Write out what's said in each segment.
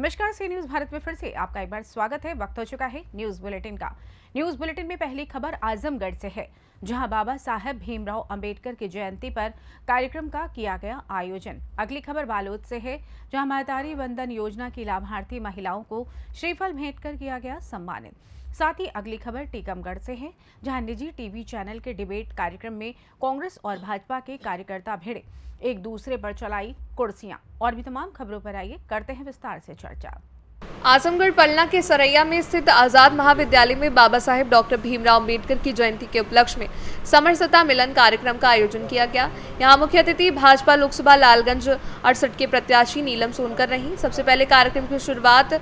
नमस्कार, सी न्यूज भारत में फिर से आपका एक बार स्वागत है। वक्त हो चुका है न्यूज बुलेटिन का। न्यूज बुलेटिन में पहली खबर आजमगढ़ से है, जहां बाबा साहेब भीमराव अंबेडकर की जयंती पर कार्यक्रम का किया गया आयोजन। अगली खबर बालोद से है, जहां महतारी वंदन योजना की लाभार्थी महिलाओं को श्रीफल भेंट कर किया गया सम्मानित। साथ ही अगली खबर टीकमगढ़ से है, जहां निजी टीवी चैनल के डिबेट कार्यक्रम में कांग्रेस और भाजपा के कार्यकर्ता भिड़े, एक दूसरे पर चलाई कुर्सियां। और भी तमाम खबरों पर आइए करते हैं विस्तार से चर्चा। आजमगढ़ पलना के सरैया में स्थित आजाद महाविद्यालय में बाबा साहेब डॉक्टर भीमराव अंबेडकर की जयंती के उपलक्ष्य में समरसता मिलन कार्यक्रम का आयोजन किया गया। यहां मुख्य अतिथि भाजपा लोकसभा लालगंज 68 के प्रत्याशी नीलम सोनकर रहीं। सबसे पहले कार्यक्रम की शुरुआत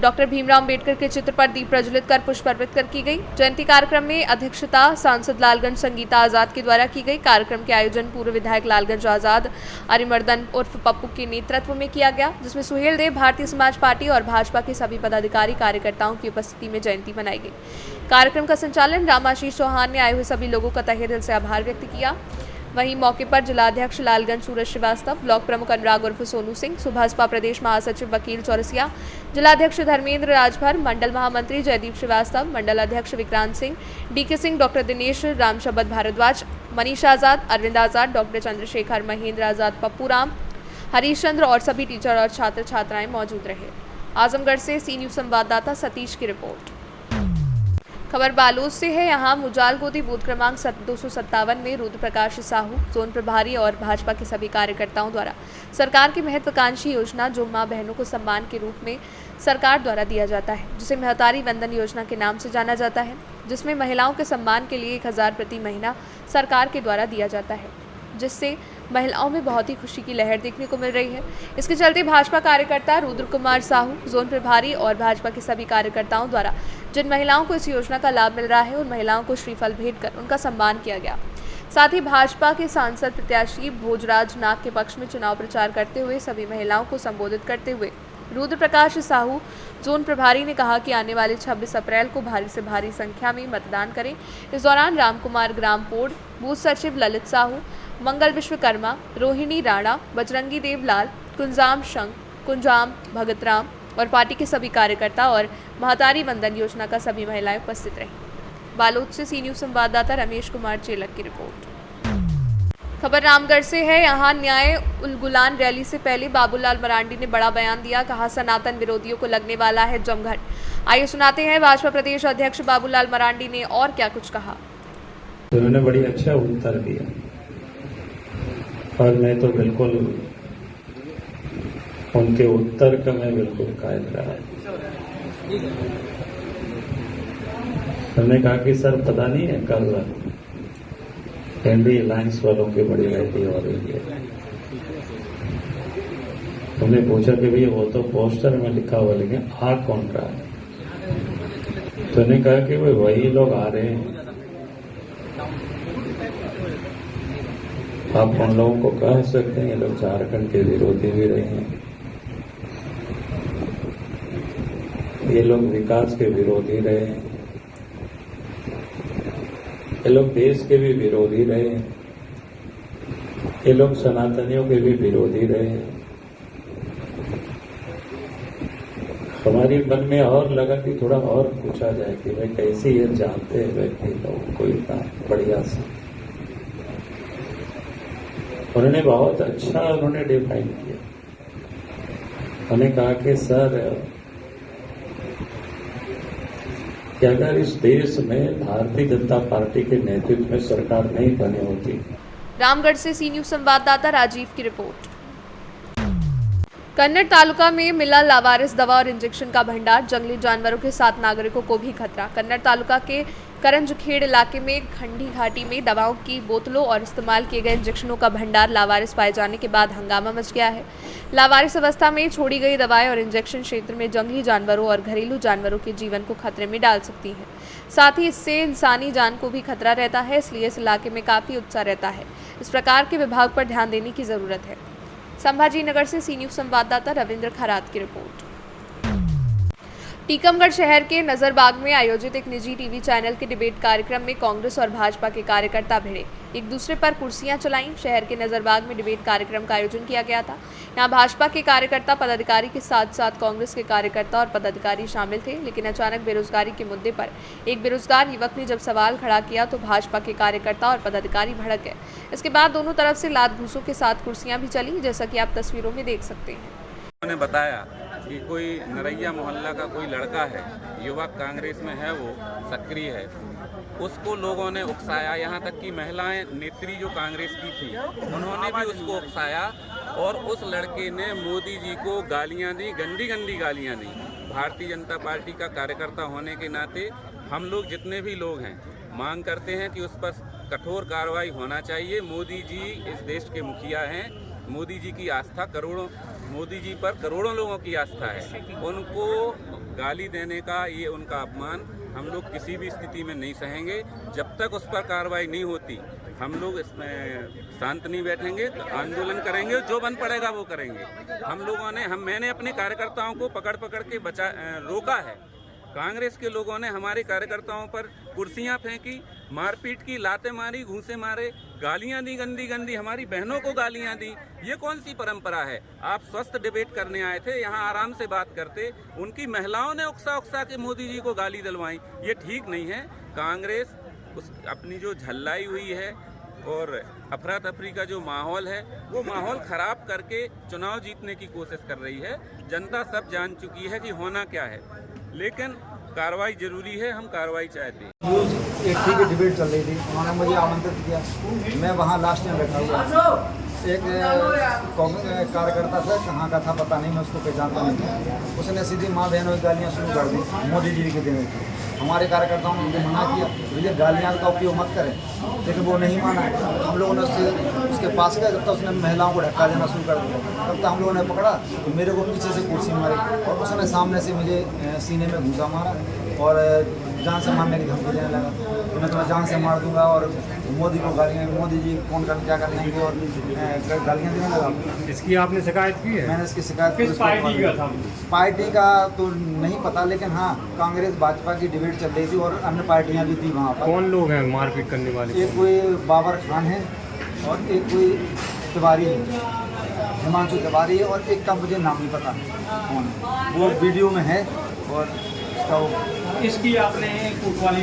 डॉक्टर भीमराव अंबेडकर के चित्र पर दीप प्रज्वलित कर पुष्प अर्पित कर की गई। जयंती कार्यक्रम में अध्यक्षता सांसद लालगंज संगीता आजाद के द्वारा की गई। कार्यक्रम के आयोजन पूर्व विधायक लालगंज आजाद अरिमर्दन उर्फ पप्पू के नेतृत्व में किया गया, जिसमें सुहेल देव, भारतीय समाज पार्टी और भाजपा के सभी पदाधिकारी कार्यकर्ताओं की उपस्थिति में जयंती मनाई गई। कार्यक्रम का संचालन रामाशीष चौहान ने आए हुए सभी लोगों का तहे दिल से आभार व्यक्त किया। वहीं मौके पर जिलाध्यक्ष लालगंज सूरज श्रीवास्तव, ब्लॉक प्रमुख अनुराग उर्फ सोनू सिंह, सुभाषपा प्रदेश महासचिव वकील चौरसिया, जिलाध्यक्ष धर्मेंद्र राजभर, मंडल महामंत्री जयदीप श्रीवास्तव, मंडल अध्यक्ष विक्रांत सिंह, डीके सिंह, डॉक्टर दिनेश रामशबद भारद्वाज, मनीष आजाद, अरविंद आजाद, डॉक्टर चंद्रशेखर, महेंद्र आजाद, पप्पू राम, हरीश चंद्र और सभी टीचर और छात्र छात्राएं मौजूद रहे। आजमगढ़ से सी न्यूज संवाददाता सतीश की रिपोर्ट। खबर बालोद से है। यहाँ मुजालगोदी बूथ क्रमांक 257 में रुद्र प्रकाश साहू, जोन प्रभारी और भाजपा के सभी कार्यकर्ताओं द्वारा सरकार की महत्वाकांक्षी योजना जो मां बहनों को सम्मान के रूप में सरकार द्वारा दिया जाता है, जिसे महतारी वंदन योजना के नाम से जाना जाता है, जिसमें महिलाओं के सम्मान के लिए 1000 प्रति महीना सरकार के द्वारा दिया जाता है, जिससे महिलाओं में बहुत ही खुशी की लहर देखने को मिल रही है। इसके चलते भाजपा कार्यकर्ता रुद्र कुमार साहू, जोन प्रभारी और भाजपा के सभी कार्यकर्ताओं द्वारा जिन महिलाओं को इस योजना का लाभ मिल रहा है, उन महिलाओं को श्रीफल भेंट कर उनका सम्मान किया गया। साथ ही भाजपा के सांसद प्रत्याशी भोजराज नाग के पक्ष में चुनाव प्रचार करते हुए सभी महिलाओं को संबोधित करते हुए रुद्र प्रकाश साहू, जोन प्रभारी ने कहा कि आने वाले 26 अप्रैल को भारी से भारी संख्या में मतदान करें। इस दौरान रामकुमार ग्रामपोड, बूथ सचिव ललित साहू, मंगल विश्वकर्मा, रोहिणी राणा, बजरंगी देवलाल, कुंजाम शंख, कुंजाम भगतराम और पार्टी के सभी कार्यकर्ता और महतारी वंदन योजना का सभी महिलाएं उपस्थित रहीं। बालोद से सी न्यूज संवाददाता रमेश कुमार चेलक की रिपोर्ट। खबर रामगढ़ से है। यहाँ न्याय उलगुलान रैली से पहले बाबूलाल मरांडी ने बड़ा बयान दिया। कहा, सनातन विरोधियों को लगने वाला है जमघट। आइए सुनाते हैं भाजपा प्रदेश अध्यक्ष बाबूलाल मरांडी ने और क्या कुछ कहा। उन्होंने बड़ी अच्छा उत्तर दिया और मैं तो बिल्कुल उनके उत्तर का मैं बिल्कुल कायल रहा। उन्होंने कहा कि सर पता नहीं है कल एनडी अलायंस वालों की बड़ी रैली हो रही है। उन्हें पूछा कि भैया वो तो पोस्टर में लिखा हुआ, लेकिन आ कौन रहा है? तो उन्होंने कहा कि वही लोग आ रहे हैं। आप उन लोगों को कह सकते हैं ये लोग झारखंड के विरोधी भी रहे हैं, ये लोग विकास के विरोधी रहे हैं, ये लोग देश के भी विरोधी रहे हैं, ये लोग सनातनियों के भी विरोधी रहे हैं। हमारी मन में और लगा कि थोड़ा और पूछा जाए कि भाई कैसे ये जानते हैं व्यक्ति लोग कोई बढ़िया से। उन्होंने बहुत अच्छा डिफाइन किया। उन्होंने कहा कि सर कि अगर इस देश में भारतीय जनता पार्टी के नेतृत्व में सरकार नहीं बनी होती। रामगढ़ से सी न्यूज संवाददाता राजीव की रिपोर्ट। कन्नड़ तालुका में मिला लावारिस दवा और इंजेक्शन का भंडार, जंगली जानवरों के 7 नागरिकों को भी खतरा। कन्नड़ तालुका के करंजखेड़ इलाके में खंडी घाटी में दवाओं की बोतलों और इस्तेमाल किए गए इंजेक्शनों का भंडार लावारिस पाए जाने के बाद हंगामा मच गया है। लावारिस अवस्था में छोड़ी गई दवाएं और इंजेक्शन क्षेत्र में जंगली जानवरों और घरेलू जानवरों के जीवन को खतरे में डाल सकती हैं। साथ ही इससे इंसानी जान को भी खतरा रहता है, इसलिए इस इलाके में काफ़ी उत्साह रहता है। इस प्रकार के विभाग पर ध्यान देने की ज़रूरत है। संभाजी नगर से सी न्यूज संवाददाता रविंद्र खरात की रिपोर्ट। टीकमगढ़ शहर के नजरबाग में आयोजित एक निजी टीवी चैनल के डिबेट कार्यक्रम में कांग्रेस और भाजपा के कार्यकर्ता भिड़े, एक दूसरे पर कुर्सियां चलाईं। शहर के नजरबाग में डिबेट कार्यक्रम का आयोजन किया गया था। यहां भाजपा के कार्यकर्ता पदाधिकारी के साथ साथ कांग्रेस के कार्यकर्ता और पदाधिकारी शामिल थे, लेकिन अचानक बेरोजगारी के मुद्दे पर एक बेरोजगार युवक ने जब सवाल खड़ा किया तो भाजपा के कार्यकर्ता और पदाधिकारी भड़क गए। इसके बाद दोनों तरफ से लात घूंसों के साथ कुर्सियां भी चली, जैसा कि आप तस्वीरों में देख सकते हैं। उन्होंने बताया कि कोई नरैया मोहल्ला का कोई लड़का है, युवक कांग्रेस में है, वो सक्रिय है, उसको लोगों ने उकसाया। यहाँ तक कि महिलाएं नेत्री जो कांग्रेस की थी उन्होंने भी उसको उकसाया और उस लड़के ने मोदी जी को गालियाँ दी, गंदी गंदी गालियाँ दी। भारतीय जनता पार्टी का कार्यकर्ता होने के नाते हम लोग जितने भी लोग हैं मांग करते हैं कि उस पर कठोर कार्रवाई होना चाहिए। मोदी जी इस देश के मुखिया हैं, मोदी जी की आस्था मोदी जी पर करोड़ों लोगों की आस्था है। उनको गाली देने का ये उनका अपमान हम लोग किसी भी स्थिति में नहीं सहेंगे। जब तक उस पर कार्रवाई नहीं होती हम लोग इसमें शांत नहीं बैठेंगे, आंदोलन करेंगे, जो बन पड़ेगा वो करेंगे। मैंने अपने कार्यकर्ताओं को पकड़ के रोका है। कांग्रेस के लोगों ने हमारे कार्यकर्ताओं पर कुर्सियां फेंकी, मारपीट की, लातें मारी, घूंसे मारे, गालियां दी, गंदी गंदी, हमारी बहनों को गालियां दी। ये कौन सी परंपरा है? आप स्वस्थ डिबेट करने आए थे, यहाँ आराम से बात करते, उनकी महिलाओं ने उकसा के मोदी जी को गाली दिलवाई। ये ठीक नहीं है। कांग्रेस अपनी जो झल्लाई हुई है और अफरा तफरी का जो माहौल है वो माहौल खराब करके चुनाव जीतने की कोशिश कर रही है। जनता सब जान चुकी है कि होना क्या है, लेकिन कार्रवाई जरूरी है, हम कार्रवाई चाहते हैं। न्यूज़ 80 की डिबेट चल रही थी, उन्होंने मुझे आमंत्रित किया, मैं वहाँ लास्ट में बैठा हुआ। एक कांग्रेस कार्यकर्ता था, कहाँ का था पता नहीं, मैं उसको पहचानता नहीं था। उसने सीधी माँ बहनों की गालियाँ शुरू कर दी मोदी जी के देने की। हमारे कार्यकर्ताओं ने उनको मना किया, भैया गालियाँ का उपयोग मत करें, लेकिन वो नहीं माना। हम लोगों ने उसके पास गए, जब तक उसने महिलाओं को धक्का देना शुरू कर दिया, तब तक हम लोगों ने पकड़ा तो मेरे को पीछे से कुर्सी मारी और उसने सामने से मुझे सीने में घूंसा मारा और जान से मारने की धमकी देने लगा कि मैं तुम्हें जान से मार दूंगा और मोदी को गालियाँ, मोदी जी कौन कर क्या कर लेंगे, और गालियाँ देने लगा। इसकी आपने शिकायत की है? मैंने इसकी शिकायत किस पार्टी का था? पार्टी का तो नहीं पता, लेकिन हाँ कांग्रेस भाजपा की डिबेट चल रही थी और अन्य पार्टियां भी थी वहाँ पर। कौन लोग हैं मारपीट करने वाले? एक कोई बाबर खान है और एक कोई तिवारी है, हिमांशु तिवारी है, और एक का मुझे नाम नहीं पता कौन है। वो वीडियो में है और इसकी आपने कोतवाली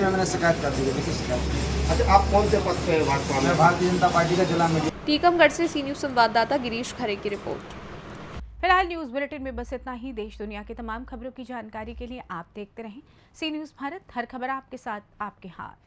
में मैंने शिकायत कर दी है। किसी शिकायत? अच्छा, आप कौन से पद पे हैं भाजपा में? मैं भारतीय जनता पार्टी का जिला मीडिया। टीकमगढ़ से सी न्यूज़ संवाददाता गिरीश खरे की रिपोर्ट। फिलहाल न्यूज बुलेटिन में बस इतना ही। देश दुनिया की तमाम खबरों की जानकारी के लिए आप देखते रहें सी न्यूज़ भारत। हर खबर आपके साथ, आपके हाथ।